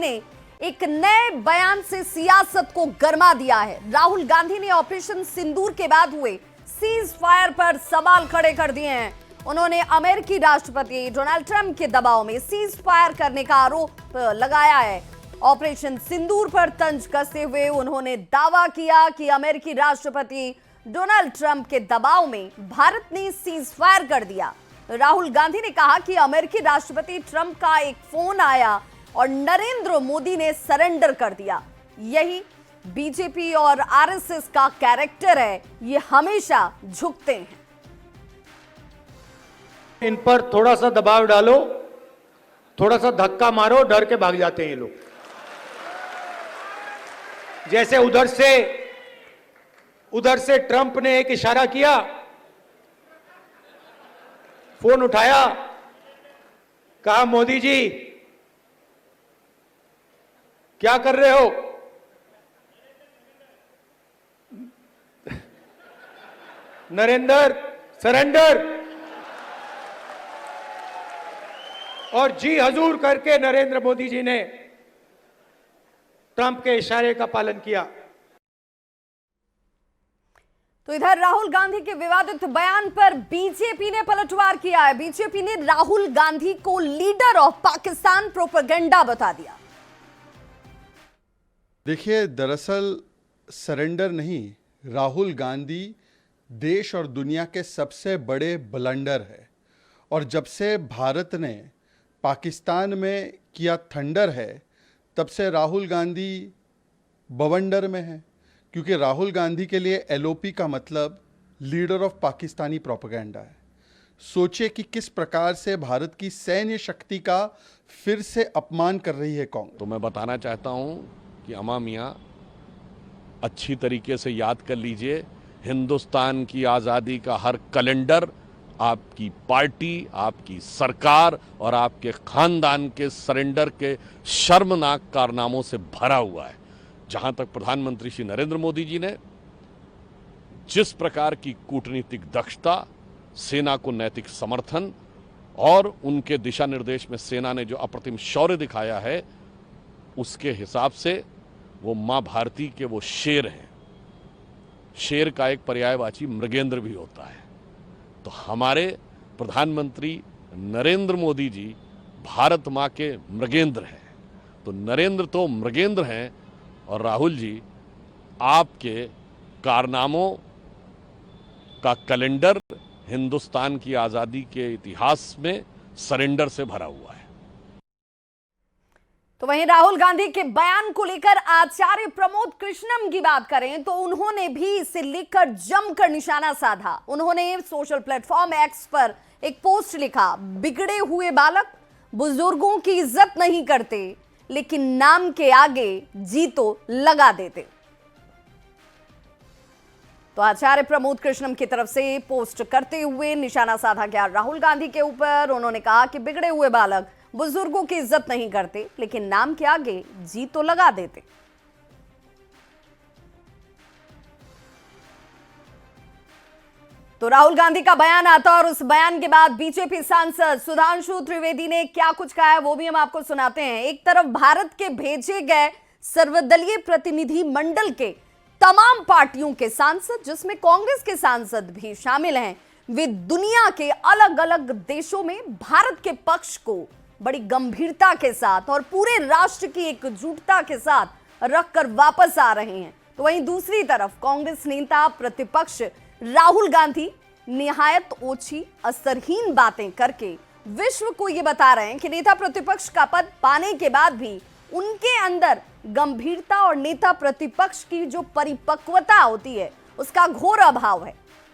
ने एक नए बयान से सियासत को गरमा दिया है। राहुल गांधी ने ऑपरेशन सिंदूर के बाद हुए सीज फायर पर सवाल खड़े कर दिए हैं। उन्होंने अमेरिकी राष्ट्रपति डोनाल्ड ट्रंप के दबाव में सीज फायर करने का आरोप लगाया है। ऑपरेशन सिंदूर पर तंज कसते हुए उन्होंने दावा किया कि अमेरिकी राष्ट्रपति डोनाल्ड ट्रंप के दबाव में भारत ने सीज फायर कर दिया। राहुल गांधी ने कहा कि अमेरिकी राष्ट्रपति ट्रंप का एक फोन आया और नरेंद्र मोदी ने सरेंडर कर दिया। यही बीजेपी और आरएसएस का कैरेक्टर है, ये हमेशा झुकते हैं। इन पर थोड़ा सा दबाव डालो, थोड़ा सा धक्का मारो, डर के भाग जाते हैं ये लोग। जैसे उधर से ट्रंप ने एक इशारा किया, फोन उठाया, कहा मोदी जी क्या कर रहे हो? नरेंद्र सरेंडर, और जी हजूर करके नरेंद्र मोदी जी ने ट्रंप के इशारे का पालन किया। तो इधर राहुल गांधी के विवादित बयान पर बीजेपी ने पलटवार किया है। बीजेपी ने राहुल गांधी को लीडर ऑफ पाकिस्तान प्रोपेगेंडा बता दिया। देखिए, दरअसल सरेंडर नहीं, राहुल गांधी देश और दुनिया के सबसे बड़े ब्लंडर है। और जब से भारत ने पाकिस्तान में किया थंडर है, तब से राहुल गांधी बवंडर में है। क्योंकि राहुल गांधी के लिए एलओपी का मतलब लीडर ऑफ पाकिस्तानी प्रोपेगेंडा है। सोचिए कि किस प्रकार से भारत की सैन्य शक्ति का फिर से अपमान कर रही है कांग्रेस। तो मैं बताना चाहता हूं कि अम्मा मियां, अच्छी तरीके से याद कर लीजिए, हिंदुस्तान की आज़ादी का हर कैलेंडर आपकी पार्टी, आपकी सरकार और आपके खानदान के सरेंडर के शर्मनाक कारनामों से भरा हुआ है। जहां तक प्रधानमंत्री श्री नरेंद्र मोदी जी ने जिस प्रकार की कूटनीतिक दक्षता, सेना को नैतिक समर्थन और उनके दिशा निर्देश में सेना ने जो अप्रतिम शौर्य दिखाया है, उसके हिसाब से वो मां भारती के वो शेर हैं। शेर का एक पर्यायवाची मृगेंद्र भी होता है। तो हमारे प्रधानमंत्री नरेंद्र मोदी जी भारत मां के मृगेंद्र हैं। तो नरेंद्र तो मृगेंद्र हैं और राहुल जी आपके कारनामों का कैलेंडर हिंदुस्तान की आज़ादी के इतिहास में सरेंडर से भरा हुआ है। तो वहीं राहुल गांधी के बयान को लेकर आचार्य प्रमोद कृष्णम की बात करें तो उन्होंने भी इसे लेकर जमकर निशाना साधा। उन्होंने सोशल प्लेटफॉर्म एक्स पर एक पोस्ट लिखा, बिगड़े हुए बालक बुजुर्गों की इज्जत नहीं करते लेकिन नाम के आगे जी तो लगा देते। तो आचार्य प्रमोद कृष्णम की तरफ से पोस्ट करते हुए निशाना साधा गया राहुल गांधी के ऊपर। उन्होंने कहा कि बिगड़े हुए बालक बुजुर्गों की इज्जत नहीं करते लेकिन नाम के आगे जी तो लगा देते। तो राहुल गांधी का बयान आता और उस बयान के बाद बीजेपी सांसद सुधांशु त्रिवेदी ने क्या कुछ कहा है वो भी हम आपको सुनाते हैं। एक तरफ भारत के भेजे गए सर्वदलीय प्रतिनिधि मंडल के तमाम पार्टियों के सांसद, जिसमें कांग्रेस के सांसद भी शामिल हैं, वे दुनिया के अलग अलग देशों में भारत के पक्ष को बड़ी गंभीरता के साथ और पूरे राष्ट्र की एकजुटता के साथ रखकर वापस आ रहे हैं। तो वहीं दूसरी तरफ कांग्रेस नेता प्रतिपक्ष राहुल गांधी निहायत ओछी असरहीन बातें करके विश्व को यह बता रहे हैं कि नेता प्रतिपक्ष का पद पाने के बाद भी उनके अंदर गंभीरता और नेता प्रतिपक्ष की जो परिपक्वता होती है उसका घोर अभाव है।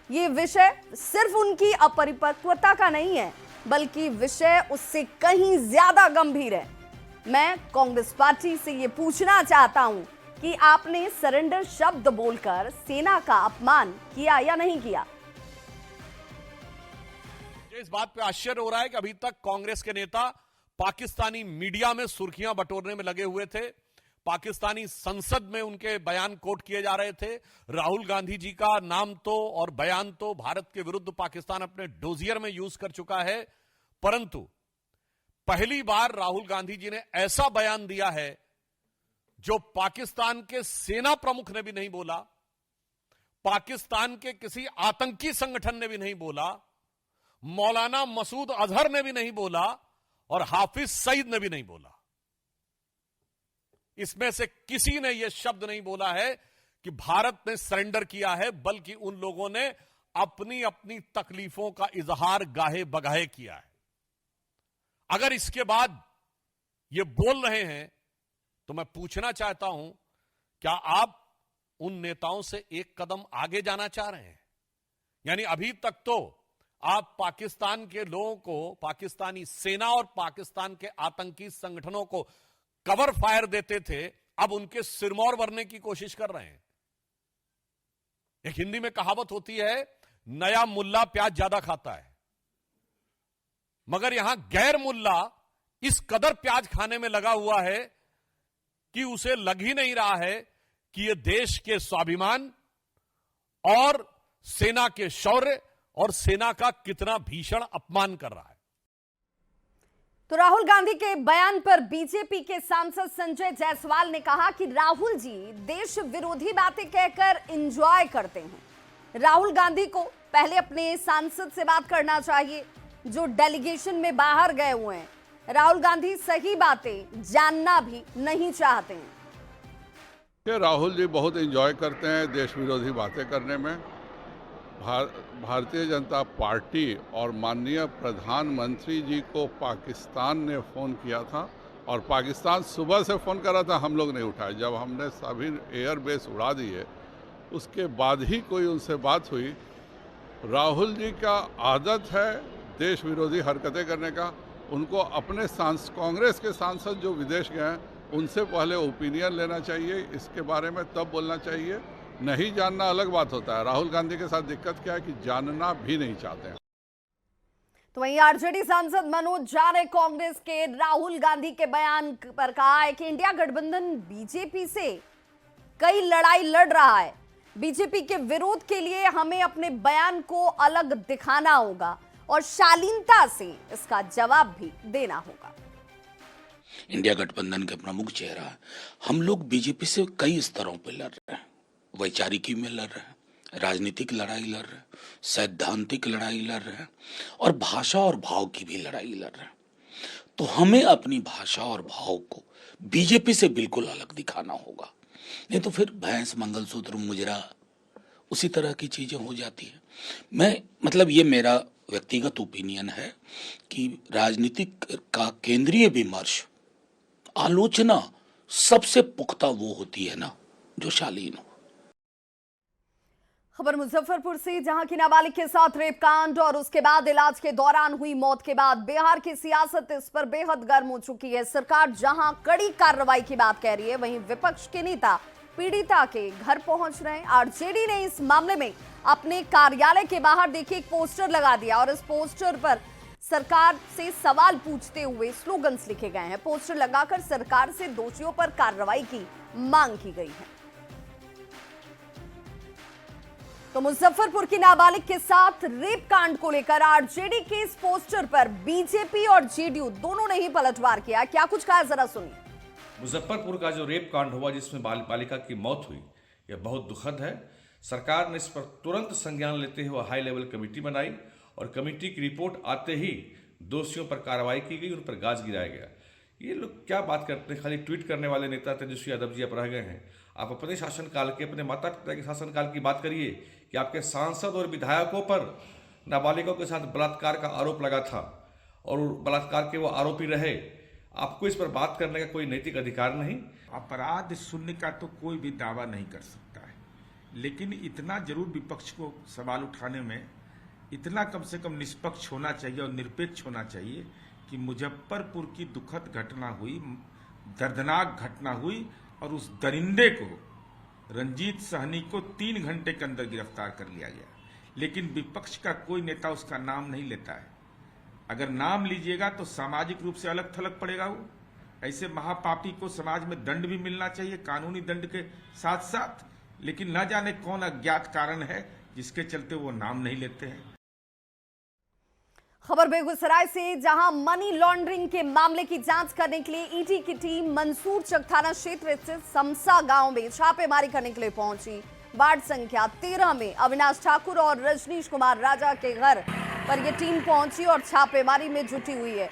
ये विषय सिर्फ उनकी अपरिपक्वता का नहीं है, बल्कि विषय उससे कहीं ज्यादा गंभीर है। मैं कांग्रेस पार्टी से ये पूछना चाहता हूं कि आपने सरेंडर शब्द बोलकर सेना का अपमान किया या नहीं किया? इस बात पे आश्चर्य हो रहा है कि अभी तक कांग्रेस के नेता पाकिस्तानी मीडिया में सुर्खियां बटोरने में लगे हुए थे। पाकिस्तानी संसद में उनके बयान कोट किए जा रहे थे। राहुल गांधी जी का नाम तो और बयान तो भारत के विरुद्ध पाकिस्तान अपने डोजियर में यूज कर चुका है, परंतु पहली बार राहुल गांधी जी ने ऐसा बयान दिया है जो पाकिस्तान के सेना प्रमुख ने भी नहीं बोला, पाकिस्तान के किसी आतंकी संगठन ने भी नहीं बोला, मौलाना मसूद अजहर ने भी नहीं बोला और हाफिज सईद ने भी नहीं बोला। इसमें से किसी ने यह शब्द नहीं बोला है कि भारत ने सरेंडर किया है, बल्कि उन लोगों ने अपनी अपनी तकलीफों का इजहार गाहे बगाहे किया है। अगर इसके बाद ये बोल रहे हैं तो मैं पूछना चाहता हूं, क्या आप उन नेताओं से एक कदम आगे जाना चाह रहे हैं? यानी अभी तक तो आप पाकिस्तान के लोगों को, पाकिस्तानी सेना और पाकिस्तान के आतंकी संगठनों को कवर फायर देते थे, अब उनके सिरमौर भरने की कोशिश कर रहे हैं। एक हिंदी में कहावत होती है, नया मुल्ला प्याज ज्यादा खाता है, मगर यहां गैर मुल्ला इस कदर प्याज खाने में लगा हुआ है कि उसे लग ही नहीं रहा है कि यह देश के स्वाभिमान और सेना के शौर्य और सेना का कितना भीषण अपमान कर रहा है। तो राहुल गांधी के बयान पर बीजेपी के सांसद संजय जायसवाल ने कहा कि राहुल जी देश विरोधी बातें कहकर एंजॉय करते हैं। राहुल गांधी को पहले अपने सांसद से बात करना चाहिए जो डेलीगेशन में बाहर गए हुए हैं। राहुल गांधी सही बातें जानना भी नहीं चाहते हैं। राहुल जी बहुत एंजॉय करते हैं देश विरोधी बातें करने में। भारतीय जनता पार्टी और माननीय प्रधानमंत्री जी को पाकिस्तान ने फ़ोन किया था और पाकिस्तान सुबह से फ़ोन करा था, हम लोग नहीं उठाए। जब हमने सभी एयरबेस उड़ा दिए उसके बाद ही कोई उनसे बात हुई। राहुल जी का आदत है देश विरोधी हरकतें करने का। उनको अपने कांग्रेस के सांसद जो विदेश गए हैं उनसे पहले ओपिनियन लेना चाहिए, इसके बारे में तब बोलना चाहिए। नहीं जानना अलग बात होता है। राहुल गांधी के साथ दिक्कत क्या है कि जानना भी नहीं चाहते हैं। तो वहीं आरजेडी सांसद मनोज झा ने कांग्रेस के राहुल गांधी के बयान पर कहा है कि इंडिया गठबंधन बीजेपी से कई लड़ाई लड़ रहा है। बीजेपी के विरोध के लिए हमें अपने बयान को अलग दिखाना होगा और शालीनता से इसका जवाब भी देना होगा। इंडिया गठबंधन के प्रमुख चेहरा हम लोग बीजेपी से कई स्तरों पर लड़ रहे हैं। वैचारिकी में लड़ रहे हैं, राजनीतिक लड़ाई लड़ रहे हैं, सैद्धांतिक लड़ाई लड़ रहे हैं और भाषा और भाव की भी लड़ाई लड़ रहे हैं। तो हमें अपनी भाषा और भाव को बीजेपी से बिल्कुल अलग दिखाना होगा, नहीं तो फिर भैंस मंगलसूत्र मुजरा उसी तरह की चीजें हो जाती है। ये मेरा व्यक्तिगत ओपिनियन है कि राजनीतिक का केंद्रीय विमर्श, आलोचना सबसे पुख्ता वो होती है ना जो शालीन हो। खबर मुजफ्फरपुर से, जहां की नाबालिग के साथ रेप कांड और उसके बाद इलाज के दौरान हुई मौत के बाद बिहार की सियासत इस पर बेहद गर्म हो चुकी है। सरकार जहां कड़ी कार्रवाई की बात कह रही है, वहीं विपक्ष के नेता पीड़िता के घर पहुंच रहे हैं। आरजेडी ने इस मामले में अपने कार्यालय के बाहर देखिए एक पोस्टर लगा दिया और इस पोस्टर पर सरकार से सवाल पूछते हुए स्लोगन्स लिखे गए हैं। पोस्टर लगाकर सरकार से दोषियों पर कार्रवाई की मांग की गई है। तो मुजफ्फरपुर की नाबालिग के साथ रेप कांड को लेकर आरजेडी के इस पोस्टर पर बीजेपी और जेडीयू दोनों ने ही पलटवार किया। क्या कुछ कहा, जरा सुनिए। मुजफ्फरपुर का जो रेप कांड हुआ जिसमें बालिका की मौत हुई, यह बहुत दुखद है। सरकार ने इस पर तुरंत संज्ञान लेते हुए हाई लेवल कमेटी बनाई और कमेटी की रिपोर्ट आते ही दोषियों पर कार्रवाई की गई, उन पर गाज गिराया गया। ये लोग क्या बात करते हैं, खाली ट्वीट करने वाले नेता तेजस्वी यादव जी आप रह गए हैं। आप अपने शासनकाल के, अपने माता पिता के शासनकाल की बात करिए कि आपके सांसद और विधायकों पर नाबालिगों के साथ बलात्कार का आरोप लगा था और बलात्कार के वो आरोपी रहे। आपको इस पर बात करने का कोई नैतिक अधिकार नहीं। अपराध शून्य का तो कोई भी दावा नहीं कर सकता है, लेकिन इतना जरूर विपक्ष को सवाल उठाने में इतना कम से कम निष्पक्ष होना चाहिए और निरपेक्ष होना चाहिए कि मुजफ्फरपुर की दुखद घटना हुई, दर्दनाक घटना हुई और उस दरिंदे को, रंजीत सहनी को 3 घंटे के अंदर गिरफ्तार कर लिया गया, लेकिन विपक्ष का कोई नेता उसका नाम नहीं लेता है। अगर नाम लीजिएगा तो सामाजिक रूप से अलग थलग पड़ेगा वो। ऐसे महापापी को समाज में दंड भी मिलना चाहिए, कानूनी दंड के साथ साथ, लेकिन न जाने कौन अज्ञात कारण है जिसके चलते वो नाम नहीं लेते हैं। खबर बेगूसराय से, जहां मनी लॉन्ड्रिंग के मामले की जांच करने के लिए ईडी की टीम मंसूर चक थाना क्षेत्र स्थित समसा गांव में छापेमारी करने के लिए पहुंची। वार्ड संख्या 13 में अविनाश ठाकुर और रजनीश कुमार राजा के घर पर यह टीम पहुंची और छापेमारी में जुटी हुई है।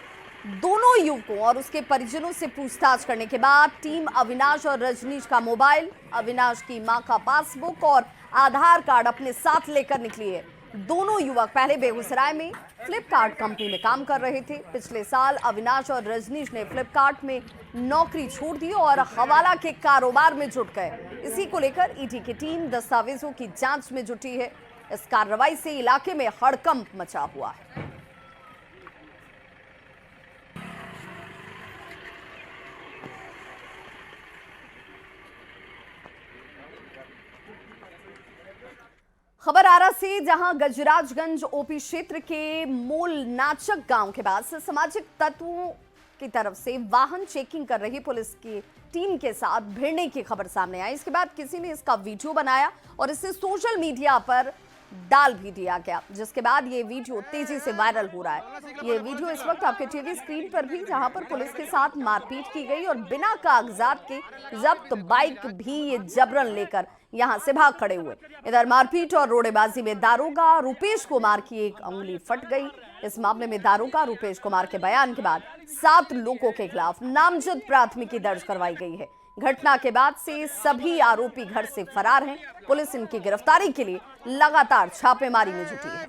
दोनों युवकों और उसके परिजनों से पूछताछ करने के बाद टीम अविनाश और रजनीश का मोबाइल, अविनाश की मां का पासबुक और आधार कार्ड अपने साथ लेकर निकली है। दोनों युवक पहले बेगूसराय में फ्लिपकार्ट कंपनी में काम कर रहे थे। पिछले साल अविनाश और रजनीश ने फ्लिपकार्ट में नौकरी छोड़ दी और हवाला के कारोबार में जुट गए। इसी को लेकर ईडी की टीम दस्तावेजों की जांच में जुटी है। इस कार्रवाई से इलाके में हड़कंप मचा हुआ है। खबर आरा से, जहां गजराजगंज ओपी क्षेत्र के मोल नाचक गांव के पास सामाजिक तत्वों की तरफ से वाहन चेकिंग कर रही पुलिस की टीम के साथ भिड़ने की खबर सामने आई। इसके बाद किसी ने इसका वीडियो बनाया और इसे सोशल मीडिया पर डाल भी दिया गया, जिसके बाद ये वीडियो तेजी से वायरल हो रहा है। ये वीडियो इस वक्त आपके टीवी स्क्रीन पर भी, जहां पर पुलिस के साथ मारपीट की गई और बिना कागजात के जब्त बाइक भी ये जबरन लेकर यहां से भाग खड़े हुए। इधर मारपीट और रोड़ेबाजी में दारोगा रुपेश कुमार की एक अंगुली फट गई। इस मामले में दारोगा रुपेश कुमार के बयान के बाद 7 लोगों के खिलाफ नामजद प्राथमिकी दर्ज करवाई गई है। घटना के बाद से सभी आरोपी घर से फरार हैं। पुलिस इनकी गिरफ्तारी के लिए लगातार छापेमारी में जुटी है।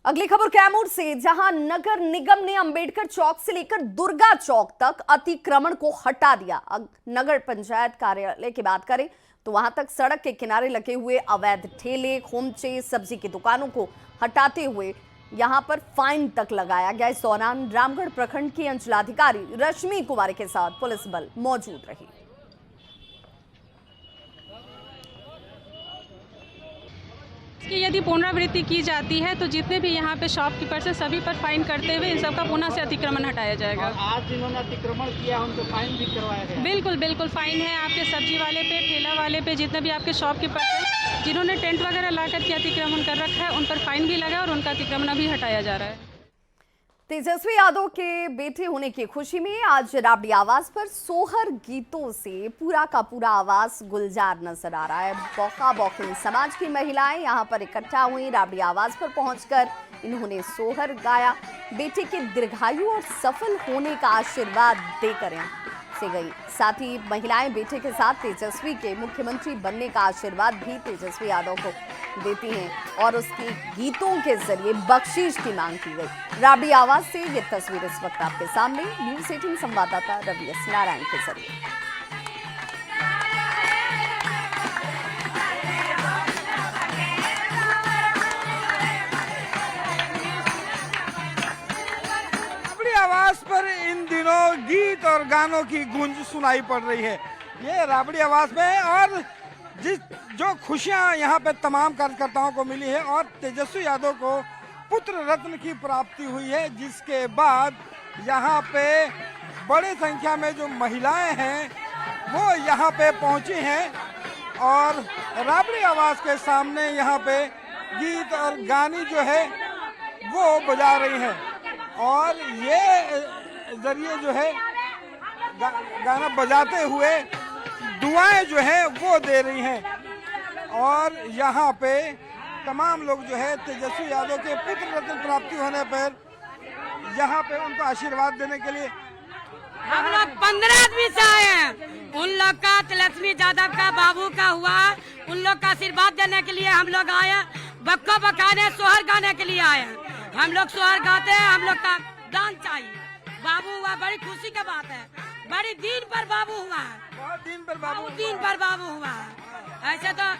अगली खबर कैमूर से, जहां नगर निगम ने अंबेडकर चौक से लेकर दुर्गा चौक तक अतिक्रमण को हटा दिया। नगर पंचायत कार्यालय की बात करें तो वहां तक सड़क के किनारे लगे हुए अवैध ठेले, खोमचे, सब्जी की दुकानों को हटाते हुए यहां पर फाइन तक लगाया गया। इस दौरान रामगढ़ प्रखंड की अंचलाधिकारी रश्मि कुमारी के साथ पुलिस बल मौजूद रही। कि यदि पुनरावृत्ति की जाती है तो जितने भी यहाँ पे शॉपकीपर्स हैं सभी पर फाइन करते हुए इन सबका पुनः से अतिक्रमण हटाया जाएगा। आज जिन्होंने अतिक्रमण किया उनको फाइन भी करवाया गया? बिल्कुल बिल्कुल फाइन है। आपके सब्जी वाले पे, ठेला वाले पे, जितने भी आपके शॉपकीपर्स हैं जिन्होंने टेंट वगैरह ला करके अतिक्रमण कर रखा है उन पर फाइन भी लगा और उनका अतिक्रमण अभी हटाया जा रहा है। तेजस्वी यादव के बेटे होने की खुशी में आज राबड़ी आवास पर सोहर गीतों से पूरा का पूरा आवास गुलजार नजर आ रहा है। बौखा बौखिन समाज की महिलाएं यहां पर इकट्ठा हुई। राबड़ी आवास पर पहुंचकर इन्होंने सोहर गाया। बेटे के दीर्घायु और सफल होने का आशीर्वाद देकर से गई। साथ ही महिलाएं बेटे के साथ तेजस्वी के मुख्यमंत्री बनने का आशीर्वाद भी तेजस्वी यादव को देती हैं और उसके गीतों के जरिए बख्शीश की मांग की गई। राबड़ी आवाज से ये तस्वीर इस वक्त आपके सामने न्यूज़ 18 संवाददाता रवि एस नारायण के जरिए। आवास पर इन दिनों गीत और गानों की गूंज सुनाई पड़ रही है। ये राबड़ी आवास में और जो खुशियां यहाँ पे तमाम कार्यकर्ताओं को मिली है और तेजस्वी यादव को पुत्र रत्न की प्राप्ति हुई है, जिसके बाद यहाँ पे बड़ी संख्या में जो महिलाएं हैं वो यहाँ पे पहुंची हैं और राबड़ी आवास के सामने यहाँ पे गीत और गानी जो है वो बजा रही हैं और ये जरिए जो है गाना बजाते हुए दुआएं जो है वो दे रही हैं और यहाँ पे तमाम लोग जो है तेजस्वी यादव के पुत्र रत्न प्राप्ति होने पर यहाँ पे उनको आशीर्वाद देने के लिए हम लोग 15 आदमी से आए हैं। उन लोग का तेजस्वी यादव का बाबू का हुआ, उन लोग का आशीर्वाद देने के लिए हम लोग आए। बक्को बकाने सोहर गाने के लिए आए हैं। हम लोग सोहर गाते हैं, हम लोग का दान चाहिए। बाबू हुआ, बड़ी खुशी की बात है। बड़ी दिन पर बाबू हुआ है, बहुत दिन पर बाबू हुआ है। ऐसे तो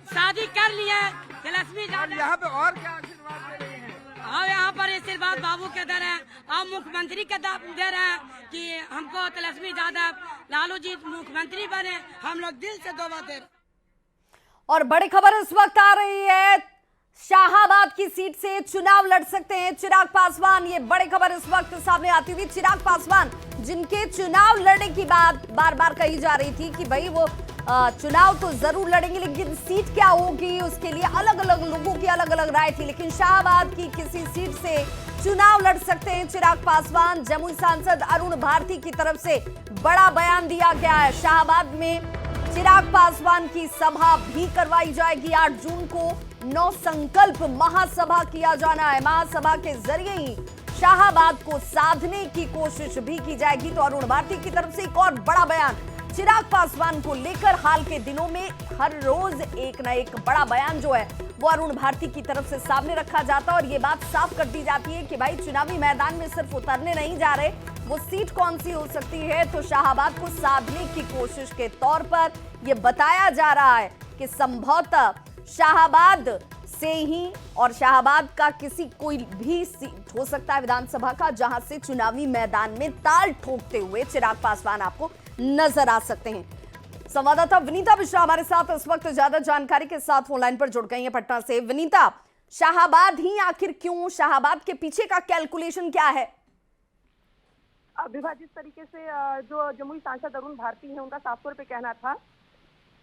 शादी कर लिए तेजस्वी यादव। यहाँ पे और क्या आशीर्वाद दे रही हैं? और यहाँ पर आशीर्वाद बाबू के दे रहे हैं और मुख्यमंत्री के दे रहे हैं कि हमको तेजस्वी यादव लालू जी मुख्यमंत्री बने। हम लोग दिल से दुआ दे रहे। और बड़ी खबर इस वक्त आ रही है, शाहाबाद की सीट से चुनाव लड़ सकते हैं चिराग पासवान। ये बड़ी खबर इस वक्त सामने आती हुई। चिराग पासवान जिनके चुनाव लड़ने की बात बार बार कही जा रही थी कि भाई वो चुनाव तो जरूर लड़ेंगे, लेकिन सीट क्या होगी उसके लिए अलग अलग लोगों की अलग अलग राय थी। लेकिन शाहाबाद की किसी सीट से चुनाव लड़ सकते हैं चिराग पासवान। जमुई सांसद अरुण भारती की तरफ से बड़ा बयान दिया गया है। शाहाबाद में चिराग पासवान की सभा भी करवाई जाएगी। 8 जून को 9 संकल्प महासभा किया जाना है। महासभा के जरिए ही शाहाबाद को साधने की कोशिश भी की जाएगी। तो अरुण भारती की तरफ से एक और बड़ा बयान चिराग पासवान को लेकर। हाल के दिनों में हर रोज एक ना एक बड़ा बयान जो है वो अरुण भारती की तरफ से सामने रखा जाता है और ये बात साफ कर दी जाती है कि भाई चुनावी मैदान में सिर्फ उतरने नहीं जा रहे, वो सीट कौन सी हो सकती है तो शाहाबाद को साधने की कोशिश के तौर पर यह बताया जा रहा है कि संभवतः शाहाबाद से ही और शाहाबाद का किसी कोई भी सीट हो सकता है विधानसभा का जहां से चुनावी मैदान में ताल ठोकते हुए चिराग पासवान आपको नजर आ सकते हैं। संवाददाता विनीता मिश्रा हमारे साथ इस वक्त ज्यादा जानकारी के साथ फोनलाइन पर जुड़ गई हैं पटना से। विनीता, शाहाबाद ही आखिर क्यों? शाहाबाद के पीछे का कैलकुलेशन क्या है? विभाजित तरीके से जो जमुई सांसद अरुण भारती हैं उनका साफ तौर पे कहना था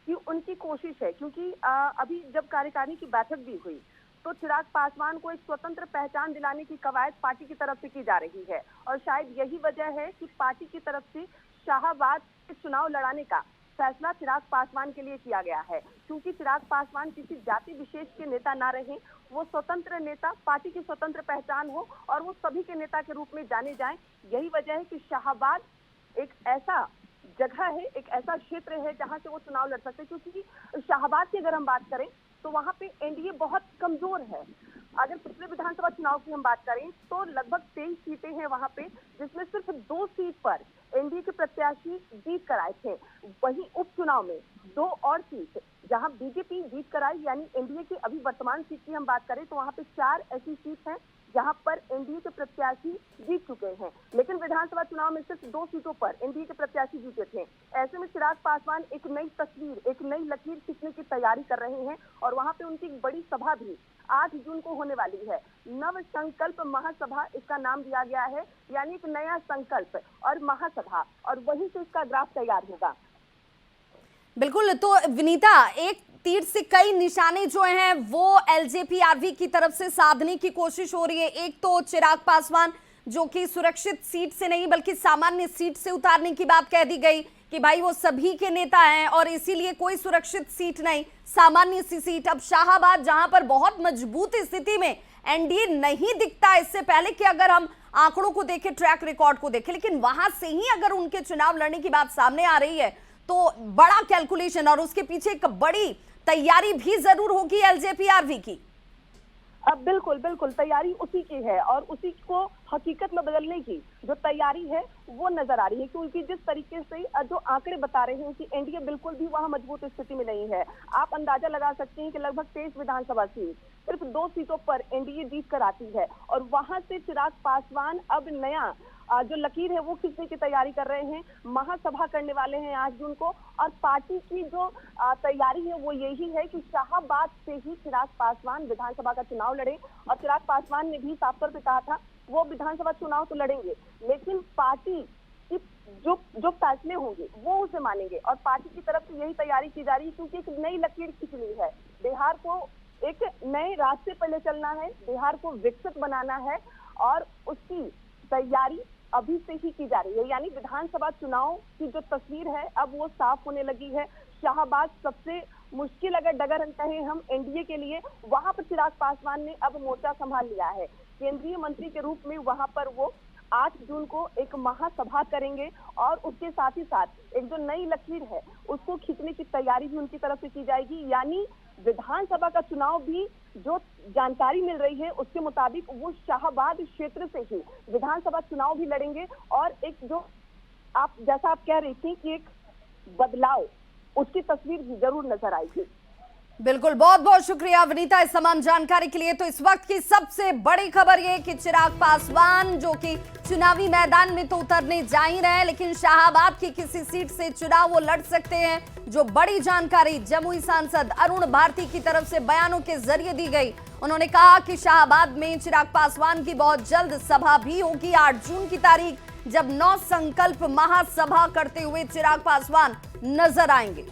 कि उनकी कोशिश है, क्योंकि अभी जब कार्यकारिणी की बैठक भी हुई तो चिराग पासवान को एक स्वतंत्र पहचान दिलाने की कवायद पार्टी की तरफ से की जा रही है और शायद यही वजह है कि पार्टी की तरफ से शाहाबाद से चुनाव लड़ाने का फैसला चिराग पासवान के लिए किया गया है। क्योंकि चिराग पासवान किसी जाति विशेष के नेता ना रहे, वो स्वतंत्र नेता, पार्टी की स्वतंत्र पहचान हो और वो सभी के नेता के रूप में जाने जाएं। यही वजह है कि शाहाबाद एक ऐसा जगह है, एक ऐसा क्षेत्र है जहां से वो चुनाव लड़ सकते हैं। क्योंकि शाहाबाद की अगर हम बात करें तो वहां पे एनडीए बहुत कमजोर है। अगर पिछले विधानसभा चुनाव की हम बात करें तो लगभग 23 सीटें हैं वहां पे, जिसमें सिर्फ 2 सीट पर एनडीए के प्रत्याशी जीत कर आए थे। वहीं उपचुनाव में 2 और सीट जहां बीजेपी जीत कर आई, यानी एनडीए की अभी वर्तमान सीट की हम बात करें तो वहां पे 4 ऐसी सीट हैं जहां पर एनडीए के प्रत्याशी जीत चुके हैं। लेकिन विधानसभा चुनाव में सिर्फ 2 सीटों पर एनडीए के प्रत्याशी जीते थे। ऐसे में चिराग पासवान एक नई तस्वीर, एक नई लकीर खींचने की तैयारी कर रहे हैं और वहां पे उनकी एक बड़ी सभा भी 8 जून को होने वाली है। नव संकल्प महासभा इसका नाम दिया गया है, यानी एक नया संकल्प और महासभा, और वहीं से इसका ग्राफ तैयार होगा। बिल्कुल। तो विनीता, एक तीर से कई निशाने जो हैं वो एलजेपी-आरवी की तरफ से साधने की कोशिश हो रही है। एक तो चिराग पासवान जो कि सुरक्षित सीट से नहीं बल्कि सामान्य सीट से उतारने की बात कह दी गई कि भाई वो सभी के नेता हैं और इसीलिए कोई सुरक्षित सीट नहीं, सामान्य सी सीट। अब शाहाबाद जहां पर बहुत मजबूत स्थिति में एनडीए नहीं दिखता इससे पहले कि अगर हम आंकड़ों को देखें, ट्रैक रिकॉर्ड को देखें, लेकिन वहां से ही अगर उनके चुनाव लड़ने की बात सामने आ रही है तो बड़ा कैलकुलेशन और उसके पीछे एक बड़ी तैयारी भी जरूर होगी एलजेपी-आरवी की। अब बिल्कुल बिल्कुल तैयारी उसी की है और उसी को हकीकत में बदलने की जो तैयारी है वो नजर आ रही है। क्योंकि जिस तरीके से जो आंकड़े बता रहे हैं कि एनडीए बिल्कुल भी वहां मजबूत स्थिति में नहीं है। आप अंदाजा लगा सकते हैं कि लगभग 23 विधानसभा सीट सिर्फ 2 सीटों पर एनडीए जीत कर आती है और वहां से चिराग पासवान अब नया जो लकीर है वो खींचने की तैयारी कर रहे हैं। महासभा करने वाले हैं 8 जून को और पार्टी की जो तैयारी है वो यही है कि शाहाबाद से ही चिराग पासवान विधानसभा का चुनाव लड़े। और चिराग पासवान ने भी साफ तौर पे कहा था वो विधानसभा चुनाव तो लड़ेंगे, लेकिन पार्टी की जो फैसले होंगे वो उसे मानेंगे और पार्टी की तरफ से यही तैयारी की जा रही है। क्योंकि एक नई लकीर खींचनी है, बिहार को एक नए रास्ते पर ले चलना है, बिहार को विकसित बनाना है और उसकी तैयारी अभी से ही की जा रही है। यानी विधानसभा चुनाव की जो तस्वीर है अब वो साफ होने लगी है। शाहाबाद सबसे मुश्किल अगर डगर कहें हम एनडीए के लिए, वहां पर चिराग पासवान ने अब मोर्चा संभाल लिया है। केंद्रीय मंत्री के रूप में वहां पर वो 8 जून को एक महासभा करेंगे और उसके साथ ही साथ एक जो नई लकीर है उसको खींचने की तैयारी भी उनकी तरफ से की जाएगी। यानी विधानसभा का चुनाव भी जो जानकारी मिल रही है उसके मुताबिक वो शाहाबाद क्षेत्र से ही विधानसभा चुनाव भी लड़ेंगे और एक जो आप जैसा आप कह रही थी कि एक बदलाव उसकी तस्वीर भी जरूर नजर आएगी। बिल्कुल, बहुत बहुत शुक्रिया वनीता इस तमाम जानकारी के लिए। तो इस वक्त की सबसे बड़ी खबर ये कि चिराग पासवान जो कि चुनावी मैदान में तो उतरने जा ही रहे हैं, लेकिन शाहाबाद की किसी सीट से चुनाव वो लड़ सकते हैं। जो बड़ी जानकारी जमुई सांसद अरुण भारती की तरफ से बयानों के जरिए दी गई, उन्होंने कहा कि शाहाबाद में चिराग पासवान की बहुत जल्द सभा भी होगी। 8 जून की तारीख जब 9 संकल्प महासभा करते हुए चिराग पासवान नजर आएंगे।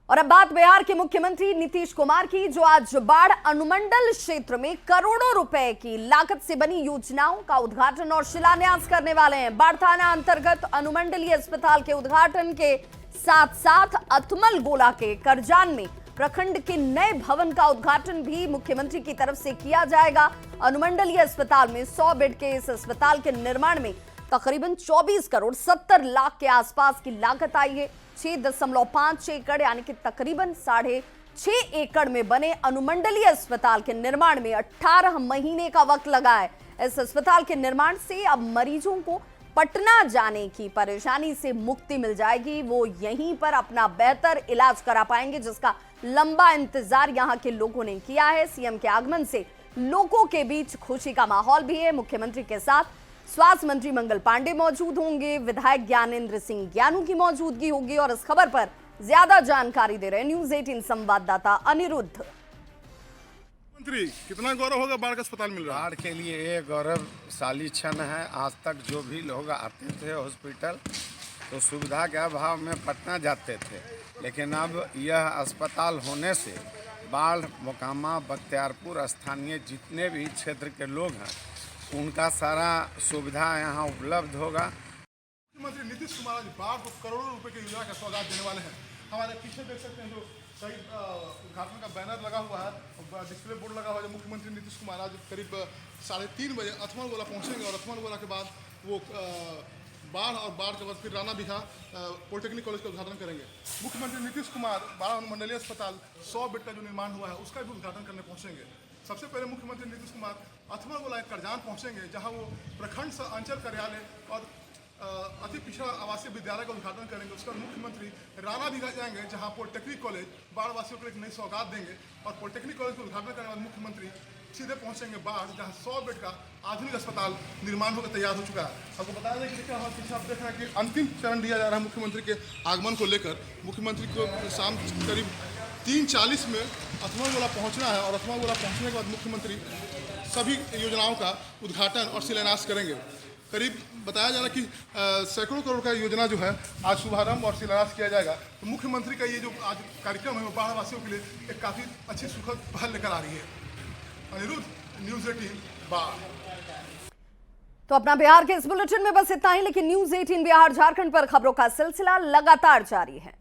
और अब बात बिहार के मुख्यमंत्री नीतीश कुमार की, जो आज बाढ़ अनुमंडल क्षेत्र में करोड़ों रुपए की लागत से बनी योजनाओं का उद्घाटन और शिलान्यास करने वाले हैं। बाढ़ थाना अंतर्गत अनुमंडलीय अस्पताल के उद्घाटन के साथ साथ अथमल गोला के करजान में प्रखंड के नए भवन का उद्घाटन भी मुख्यमंत्री की तरफ से किया जाएगा। अनुमंडलीय अस्पताल में 100 बेड के इस अस्पताल के निर्माण में तकरीबन 24 करोड़ 70 लाख के आसपास की लागत आई है। 6.5 एकड़ यानी कि तकरीबन 6.5 एकड़ में बने अनुमंडलीय अस्पताल के निर्माण में 18 महीने का वक्त लगा है। इस अस्पताल के निर्माण से अब मरीजों को पटना जाने की परेशानी से मुक्ति मिल जाएगी। वो यहीं पर अपना बेहतर इलाज करा पाएंगे, जिसका लंबा इंतजार यहां के लोगों ने किया है। सीएम के आगमन से लोगों के बीच खुशी का माहौल भी है। मुख्यमंत्री के साथ स्वास्थ्य मंत्री मंगल पांडे मौजूद होंगे, विधायक ज्ञानेंद्र सिंह ज्ञानू की मौजूदगी होगी। और इस खबर पर ज्यादा जानकारी दे रहे हैं न्यूज 18 संवाददाता अनिरुद्ध। मंत्री, कितना गौरव होगा बाढ़ का अस्पताल मिल रहा है? बाढ़ के लिए ये गौरवशाली क्षण है। आज तक जो भी लोग आते थे हॉस्पिटल तो सुविधा के अभाव में पटना जाते थे, लेकिन अब यह अस्पताल होने से बाढ़, मोकामा, बख्तियारपुर स्थानीय जितने भी क्षेत्र के लोग हैं उनका सारा सुविधा यहाँ उपलब्ध होगा। मुख्यमंत्री नीतीश कुमार आज बाढ़ को करोड़ों रुपए की योजना का सौगात देने वाले हैं। हमारे पीछे देख सकते हैं जो कई उद्घाटन का बैनर लगा हुआ है, डिस्प्ले बोर्ड लगा हुआ है। मुख्यमंत्री नीतीश कुमार आज करीब 3:30 बजे अथमल गोला पहुंचेंगे और अथमल गोला के बाद वो बाढ़ और बाढ़ के बाद फिर राणा बिघा पॉलिटेक्निक कॉलेज का उद्घाटन करेंगे। मुख्यमंत्री नीतीश कुमार बाढ़ अनुमंडलीय अस्पताल 100 बेड का जो निर्माण हुआ है उसका भी उद्घाटन करने पहुंचेंगे। सबसे पहले मुख्यमंत्री नीतीश कुमार अथमल गोला करजान पहुंचेंगे, जहां वो प्रखंड अंचल कार्यालय और अति पिछड़ा आवासीय विद्यालय का उद्घाटन करेंगे। उसके बाद मुख्यमंत्री राणा बिघा जाएंगे, जहां पॉलिटेक्निक कॉलेज बाढ़ वासियों को एक नई सौगात देंगे। और पॉलिटेक्निक कॉलेज का उद्घाटन करने के बाद मुख्यमंत्री सीधे पहुंचेंगे बाढ़, जहां 100 बेड का आधुनिक अस्पताल निर्माण होकर तैयार हो चुका है। आपको बताया जाए कि देखिए हमारे पीछे आप देख रहे हैं कि अंतिम चरण दिया जा रहा है मुख्यमंत्री के आगमन को लेकर। मुख्यमंत्री को शाम करीब 3:40 में अथमल गोला पहुंचना है और अथमल गोला पहुंचने के बाद मुख्यमंत्री सभी योजनाओं का उद्घाटन और शिलान्यास करेंगे। करीब बताया जा रहा है कि सैकड़ों करोड़ का योजना जो है आज शुभारंभ और शिलान्यास किया जाएगा। तो मुख्यमंत्री का ये जो आज कार्यक्रम है वो बाढ़ वासियों के लिए एक काफ़ी अच्छी सुखद पहल लेकर आ रही है। अनिरुद्ध, न्यूज़ 18 बाढ़। तो अपना बिहार के इस बुलेटिन में बस इतना ही, लेकिन न्यूज 18 बिहार झारखंड पर खबरों का सिलसिला लगातार जारी है।